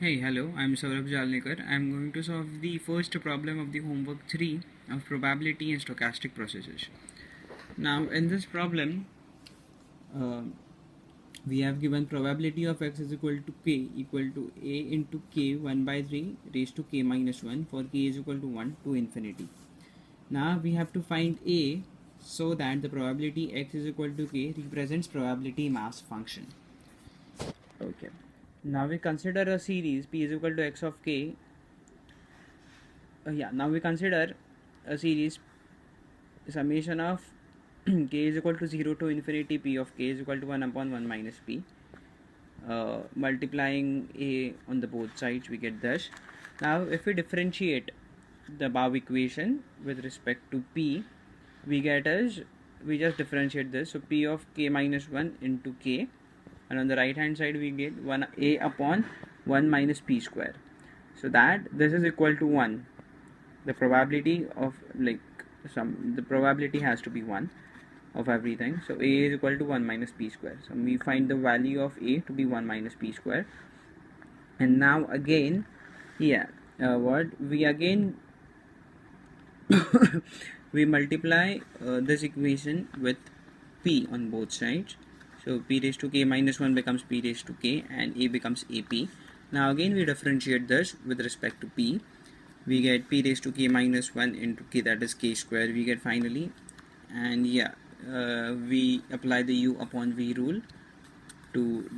Hey, hello, I'm Saurabh Jalnikar. I'm going to solve the first problem of the homework 3 of probability and stochastic processes. Now, in this problem, uh, we have given probability of x is equal to k equal to a into k 1 by 3 raised to k minus 1 for k is equal to 1 to infinity. Now, we have to find a so that the probability x is equal to k represents probability mass function. Okay. Now we consider a series p is equal to x of k. Now we consider a series summation of k is equal to 0 to infinity p of k is equal to 1 upon 1 minus p. Multiplying a on the both sides, we get this. Now if we differentiate the above equation with respect to p, we get as, we just differentiate this, so p of k minus 1 into k, and on the right hand side we get 1 a upon 1 minus p square, so that this is equal to 1. The probability of the probability has to be 1 of everything, so a is equal to 1 minus p square. So we find the value of a to be 1 minus p square. And now again, what we again we multiply this equation with p on both sides, so p raised to k minus 1 becomes p raised to k and a becomes ap. Now again we differentiate this with respect to p, we get p raised to k minus 1 into k, that is k square we get finally. And we apply the u upon v rule to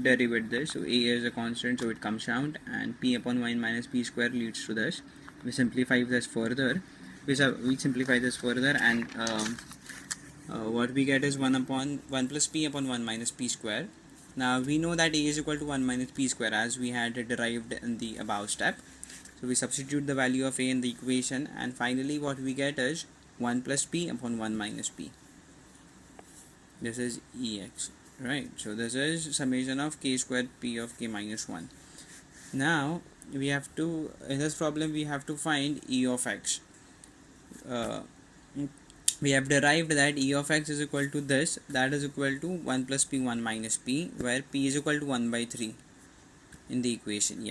derivate this, so a is a constant so it comes out, and p upon 1 minus p square leads to this. We simplify this further, and what we get is 1 upon 1 plus p upon 1 minus p square. Now we know that a is equal to 1 minus p square as we had derived in the above step. So we substitute the value of a in the equation, and finally what we get is 1 plus p upon 1 minus p. This is ex, right? So this is summation of k squared p of k minus 1. Now we have to, in this problem we have to find e of x. We have derived that e of x is equal to this, that is equal to 1 plus p 1 minus p, where p is equal to 1 by 3 in the equation.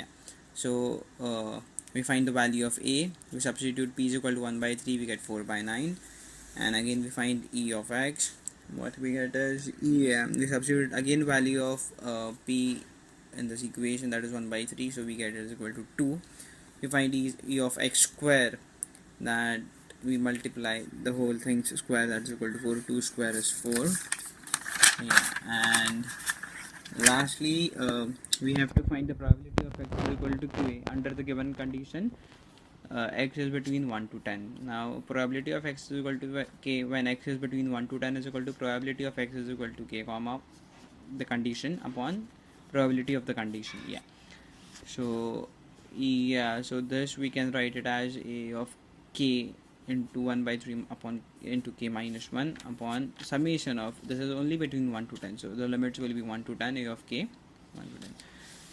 So we find the value of a, we substitute p is equal to 1 by 3, we get 4 by 9, and again we find e of x. What we get is we substitute again value of p in this equation, that is 1 by 3, so we get it is equal to 2. We find e of x square, that we multiply the whole thing square, that is equal to 4. 2 square is 4. And lastly we have to find the probability of x is equal to q under the given condition x is between 1 to 10. Now probability of x is equal to k when x is between 1 to 10 is equal to probability of x is equal to k comma the condition upon probability of the condition. So so this we can write it as a of k into 1 by 3 upon into k minus 1 upon summation of, this is only between 1 to 10, so the limits will be 1 to 10, a of k 1 to 10.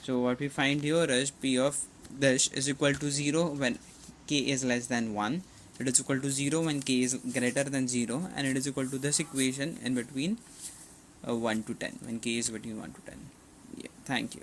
So what we find here is p of this is equal to 0 when k is less than 1, it is equal to 0 when k is greater than 0, and it is equal to this equation in between 1 to 10 when k is between 1 to 10. Thank you.